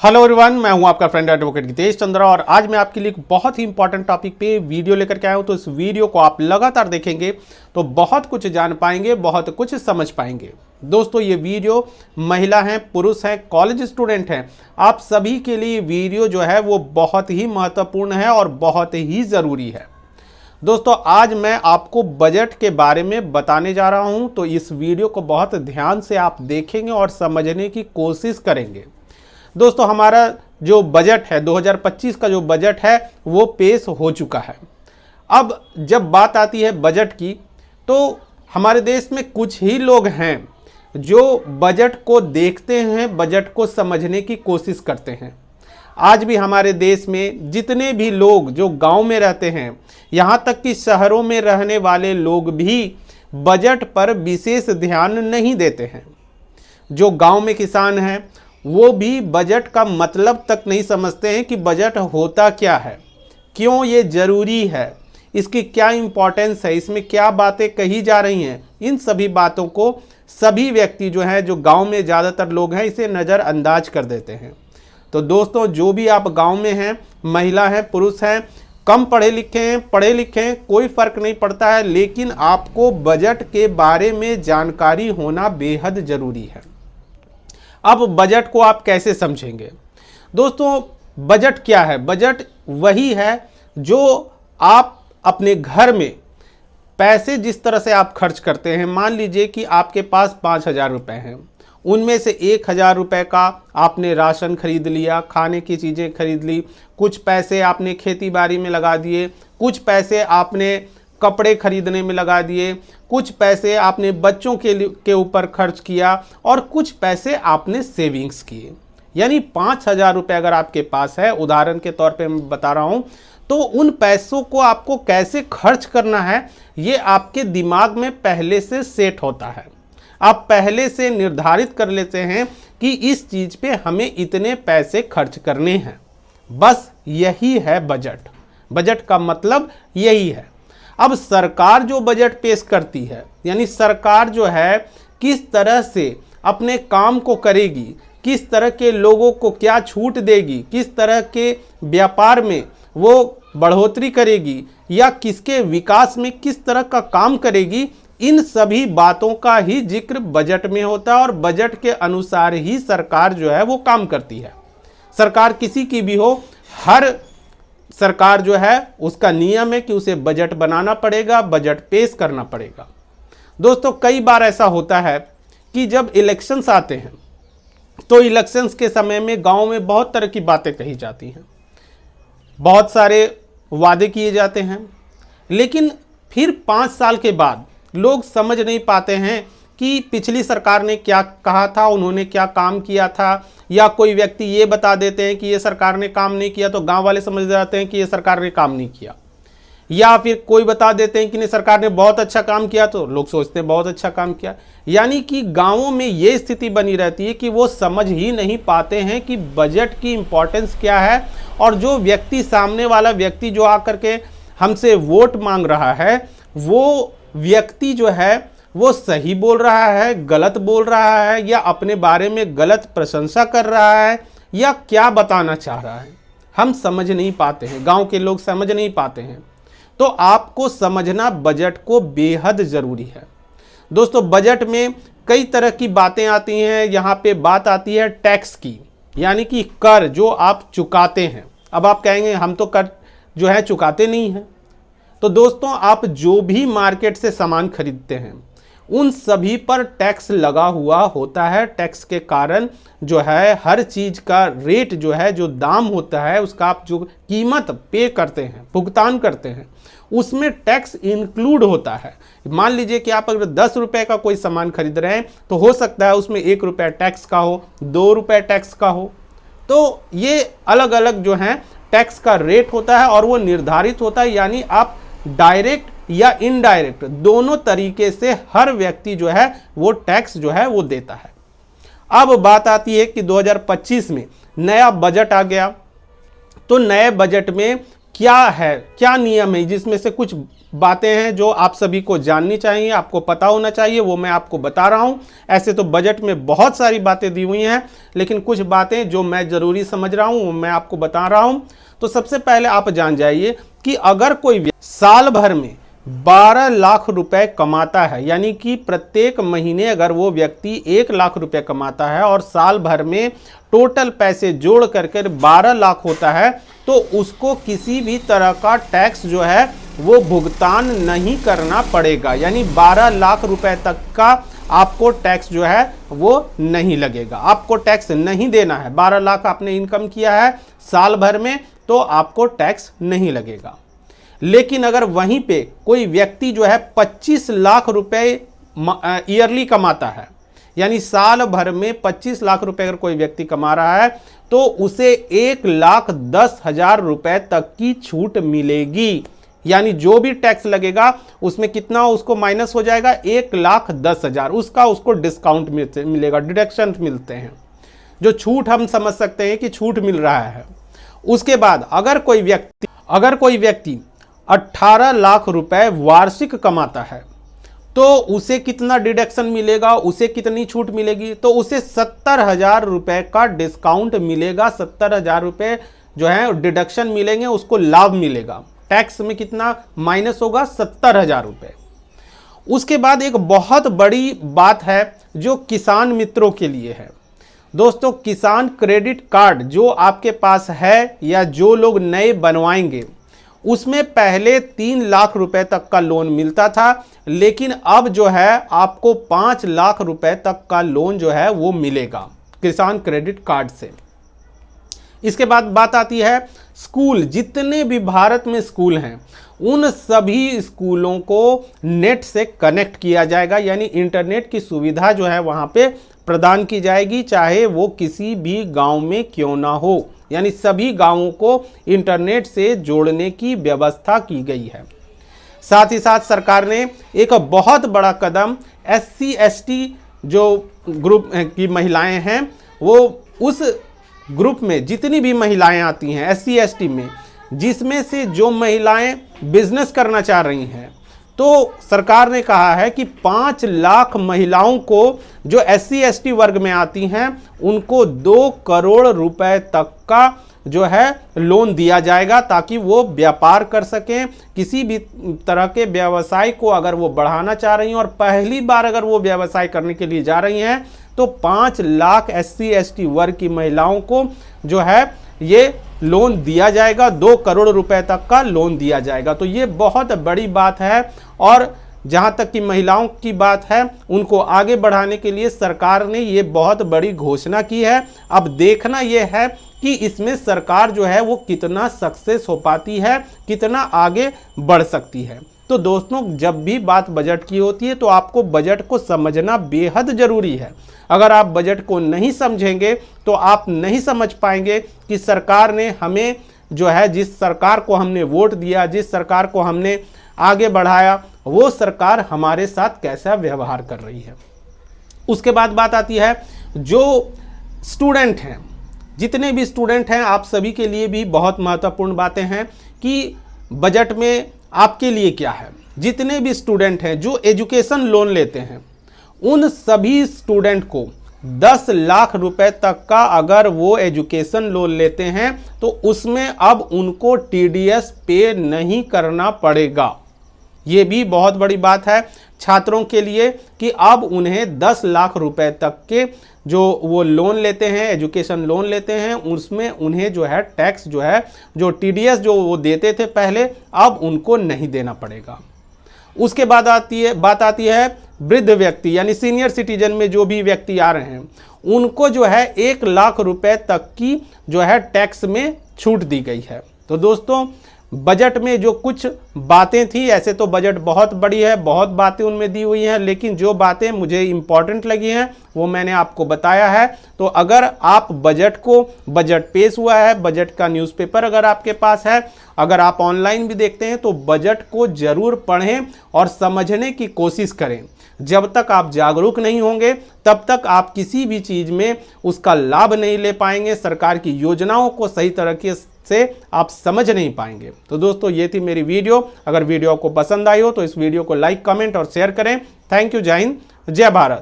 Hello everyone, मैं हूं आपका फ्रेंड एडवोकेट गितेश चंद्रा और आज मैं आपके लिए एक बहुत ही इंपॉर्टेंट टॉपिक पे वीडियो लेकर के आया हूं। तो इस वीडियो को आप लगातार देखेंगे तो बहुत कुछ जान पाएंगे, बहुत कुछ समझ पाएंगे। दोस्तों, ये वीडियो महिला हैं, पुरुष हैं, कॉलेज स्टूडेंट हैं, आप सभी के लिए वीडियो जो है वो बहुत ही महत्वपूर्ण है और बहुत ही ज़रूरी है। दोस्तों, आज मैं आपको बजट के बारे में बताने जा रहा हूं, तो इस वीडियो को बहुत ध्यान से आप देखेंगे और समझने की कोशिश करेंगे। दोस्तों, हमारा जो बजट है 2025 का जो बजट है वो पेश हो चुका है। अब जब बात आती है बजट की, तो हमारे देश में कुछ ही लोग हैं जो बजट को देखते हैं, बजट को समझने की कोशिश करते हैं। आज भी हमारे देश में जितने भी लोग जो गांव में रहते हैं, यहाँ तक कि शहरों में रहने वाले लोग भी बजट पर विशेष ध्यान नहीं देते हैं। जो गांव में किसान हैं वो भी बजट का मतलब तक नहीं समझते हैं कि बजट होता क्या है, क्यों ये ज़रूरी है, इसकी क्या इम्पोर्टेंस है, इसमें क्या बातें कही जा रही हैं। इन सभी बातों को सभी व्यक्ति जो हैं, जो गांव में ज़्यादातर लोग हैं, इसे नज़रअंदाज कर देते हैं। तो दोस्तों, जो भी आप गांव में हैं, महिला हैं, पुरुष हैं, कम पढ़े लिखे हैं, पढ़े लिखे हैं, कोई फ़र्क नहीं पड़ता है, लेकिन आपको बजट के बारे में जानकारी होना बेहद ज़रूरी है। अब बजट को आप कैसे समझेंगे? दोस्तों, बजट क्या है? बजट वही है जो आप अपने घर में पैसे जिस तरह से आप खर्च करते हैं। मान लीजिए कि आपके पास 5,000 रुपये हैं, उनमें से 1,000 रुपये का आपने राशन खरीद लिया, खाने की चीज़ें खरीद ली, कुछ पैसे आपने खेती बाड़ी में लगा दिए, कुछ पैसे आपने कपड़े खरीदने में लगा दिए, कुछ पैसे आपने बच्चों के ऊपर खर्च किया और कुछ पैसे आपने सेविंग्स किए। यानी 5,000 रुपये अगर आपके पास है, उदाहरण के तौर पे मैं बता रहा हूँ, तो उन पैसों को आपको कैसे खर्च करना है ये आपके दिमाग में पहले से सेट होता है। आप पहले से निर्धारित कर लेते हैं कि इस चीज़ पे हमें इतने पैसे खर्च करने हैं। बस यही है बजट। बजट का मतलब यही है। अब सरकार जो बजट पेश करती है, यानी सरकार जो है किस तरह से अपने काम को करेगी, किस तरह के लोगों को क्या छूट देगी, किस तरह के व्यापार में वो बढ़ोतरी करेगी या किसके विकास में किस तरह का काम करेगी, इन सभी बातों का ही जिक्र बजट में होता है और बजट के अनुसार ही सरकार जो है वो काम करती है। सरकार किसी की भी हो, हर सरकार जो है उसका नियम है कि उसे बजट बनाना पड़ेगा, बजट पेश करना पड़ेगा। दोस्तों, कई बार ऐसा होता है कि जब इलेक्शंस आते हैं तो इलेक्शंस के समय में गांव में बहुत तरह की बातें कही जाती हैं, बहुत सारे वादे किए जाते हैं, लेकिन फिर 5 साल के बाद लोग समझ नहीं पाते हैं कि पिछली सरकार ने क्या कहा था, उन्होंने क्या काम किया था। या कोई व्यक्ति ये बता देते हैं कि ये सरकार ने काम नहीं किया, तो गांव वाले समझ जाते हैं कि ये सरकार ने काम नहीं किया। या फिर कोई बता देते हैं कि नहीं, सरकार ने बहुत अच्छा काम किया, तो लोग सोचते हैं बहुत अच्छा काम किया। यानी कि गांवों में ये स्थिति बनी रहती है कि वो समझ ही नहीं पाते हैं कि बजट की इम्पोर्टेंस क्या है, और जो व्यक्ति, सामने वाला व्यक्ति जो आकर के हमसे वोट मांग रहा है, वो व्यक्ति जो है वो सही बोल रहा है, गलत बोल रहा है, या अपने बारे में गलत प्रशंसा कर रहा है, या क्या बताना चाह रहा है, हम समझ नहीं पाते हैं। गांव के लोग समझ नहीं पाते हैं। तो आपको समझना बजट को बेहद ज़रूरी है। दोस्तों, बजट में कई तरह की बातें आती हैं। यहाँ पे बात आती है टैक्स की, यानी कि कर जो आप चुकाते हैं। अब आप कहेंगे हम तो कर जो है चुकाते नहीं हैं। तो दोस्तों, आप जो भी मार्केट से सामान खरीदते हैं उन सभी पर टैक्स लगा हुआ होता है। टैक्स के कारण जो है हर चीज़ का रेट जो है, जो दाम होता है, उसका आप जो कीमत पे करते हैं, भुगतान करते हैं, उसमें टैक्स इंक्लूड होता है। मान लीजिए कि आप अगर 10 रुपये का कोई सामान खरीद रहे हैं तो हो सकता है उसमें 1 रुपया टैक्स का हो, 2 रुपये टैक्स का हो। तो ये अलग अलग जो है टैक्स का रेट होता है और वो निर्धारित होता है। यानी आप डायरेक्ट या इनडायरेक्ट दोनों तरीके से हर व्यक्ति जो है वो टैक्स जो है वो देता है। अब बात आती है कि 2025 में नया बजट आ गया, तो नए बजट में क्या है, क्या नियम है, जिसमें से कुछ बातें हैं जो आप सभी को जाननी चाहिए, आपको पता होना चाहिए, वो मैं आपको बता रहा हूं। ऐसे तो बजट में बहुत सारी बातें दी हुई हैं, लेकिन कुछ बातें जो मैं ज़रूरी समझ रहा हूं वो मैं आपको बता रहा हूं। तो सबसे पहले आप जान जाइए कि अगर कोई साल भर में 12 लाख रुपए कमाता है, यानी कि प्रत्येक महीने अगर वो व्यक्ति 1 लाख रुपए कमाता है और साल भर में टोटल पैसे जोड़ करके 12 लाख होता है, तो उसको किसी भी तरह का टैक्स जो है वो भुगतान नहीं करना पड़ेगा। यानी 12 लाख रुपए तक का आपको टैक्स जो है वो नहीं लगेगा, आपको टैक्स नहीं देना है। 12 लाख आपने इनकम किया है साल भर में तो आपको टैक्स नहीं लगेगा। लेकिन अगर वहीं पे कोई व्यक्ति जो है 25 लाख रुपए ईयरली कमाता है, यानी साल भर में 25 लाख रुपए अगर कोई व्यक्ति कमा रहा है, तो उसे 1,10,000 रुपए तक की छूट मिलेगी। यानी जो भी टैक्स लगेगा उसमें कितना उसको माइनस हो जाएगा, 1,10,000 उसका उसको डिस्काउंट मिलेगा, डिडक्शन मिलते हैं, जो छूट हम समझ सकते हैं कि छूट मिल रहा है। उसके बाद अगर कोई व्यक्ति 18 लाख रुपए वार्षिक कमाता है, तो उसे कितना डिडक्शन मिलेगा, उसे कितनी छूट मिलेगी, तो उसे 70,000 रुपए का डिस्काउंट मिलेगा। 70,000 रुपए जो है डिडक्शन मिलेंगे, उसको लाभ मिलेगा। टैक्स में कितना माइनस होगा, 70,000 रुपए। उसके बाद एक बहुत बड़ी बात है जो किसान मित्रों के लिए है। दोस्तों, किसान क्रेडिट कार्ड जो आपके पास है या जो लोग नए बनवाएंगे, उसमें पहले 3 लाख रुपए तक का लोन मिलता था, लेकिन अब जो है आपको 5 लाख रुपए तक का लोन जो है वो मिलेगा किसान क्रेडिट कार्ड से। इसके बाद बात आती है स्कूल। जितने भी भारत में स्कूल हैं उन सभी स्कूलों को नेट से कनेक्ट किया जाएगा, यानी इंटरनेट की सुविधा जो है वहाँ पे प्रदान की जाएगी, चाहे वो किसी भी गांव में क्यों ना हो। यानी सभी गांवों को इंटरनेट से जोड़ने की व्यवस्था की गई है। साथ ही साथ सरकार ने एक बहुत बड़ा कदम SC ST जो ग्रुप की महिलाएं हैं, वो उस ग्रुप में जितनी भी महिलाएं आती हैं SC ST में, जिसमें से जो महिलाएं बिजनेस करना चाह रही हैं, तो सरकार ने कहा है कि 5 लाख महिलाओं को जो SC ST वर्ग में आती हैं उनको 2 करोड़ रुपए तक का जो है लोन दिया जाएगा, ताकि वो व्यापार कर सकें। किसी भी तरह के व्यवसाय को अगर वो बढ़ाना चाह रही हैं और पहली बार अगर वो व्यवसाय करने के लिए जा रही हैं, तो 5 लाख SC ST वर्ग की महिलाओं को जो है ये लोन दिया जाएगा, 2 करोड़ रुपए तक का लोन दिया जाएगा। तो ये बहुत बड़ी बात है। और जहाँ तक कि महिलाओं की बात है, उनको आगे बढ़ाने के लिए सरकार ने ये बहुत बड़ी घोषणा की है। अब देखना ये है कि इसमें सरकार जो है वो कितना सक्सेस हो पाती है, कितना आगे बढ़ सकती है। तो दोस्तों, जब भी बात बजट की होती है तो आपको बजट को समझना बेहद ज़रूरी है। अगर आप बजट को नहीं समझेंगे तो आप नहीं समझ पाएंगे कि सरकार ने हमें जो है, जिस सरकार को हमने वोट दिया, जिस सरकार को हमने आगे बढ़ाया, वो सरकार हमारे साथ कैसा व्यवहार कर रही है। उसके बाद बात आती है जो स्टूडेंट हैं, जितने भी स्टूडेंट हैं, आप सभी के लिए भी बहुत महत्वपूर्ण बातें हैं कि बजट में आपके लिए क्या है। जितने भी स्टूडेंट हैं जो एजुकेशन लोन लेते हैं, उन सभी स्टूडेंट को 10 लाख रुपए तक का अगर वो एजुकेशन लोन लेते हैं तो उसमें अब उनको TDS पे नहीं करना पड़ेगा। ये भी बहुत बड़ी बात है छात्रों के लिए कि अब उन्हें 10 लाख रुपए तक के जो वो लोन लेते हैं, एजुकेशन लोन लेते हैं, उसमें उन्हें जो है टैक्स जो है, जो TDS जो वो देते थे पहले, अब उनको नहीं देना पड़ेगा। उसके बाद बात आती है वृद्ध व्यक्ति, यानी सीनियर सिटीजन में जो भी व्यक्ति आ रहे हैं, उनको जो है 1 लाख रुपए तक की जो है टैक्स में छूट दी गई है। तो दोस्तों, बजट में जो कुछ बातें थी, ऐसे तो बजट बहुत बड़ी है, बहुत बातें उनमें दी हुई हैं, लेकिन जो बातें मुझे इम्पॉर्टेंट लगी हैं वो मैंने आपको बताया है। तो अगर आप बजट पेश हुआ है, बजट का न्यूज़पेपर अगर आपके पास है, अगर आप ऑनलाइन भी देखते हैं, तो बजट को ज़रूर पढ़ें और समझने की कोशिश करें। जब तक आप जागरूक नहीं होंगे तब तक आप किसी भी चीज में उसका लाभ नहीं ले पाएंगे, सरकार की योजनाओं को सही तरीके से आप समझ नहीं पाएंगे। तो दोस्तों ये थी मेरी वीडियो। अगर वीडियो को पसंद आई हो तो इस वीडियो को लाइक, कमेंट और शेयर करें। Thank you. जय हिंद, जय भारत।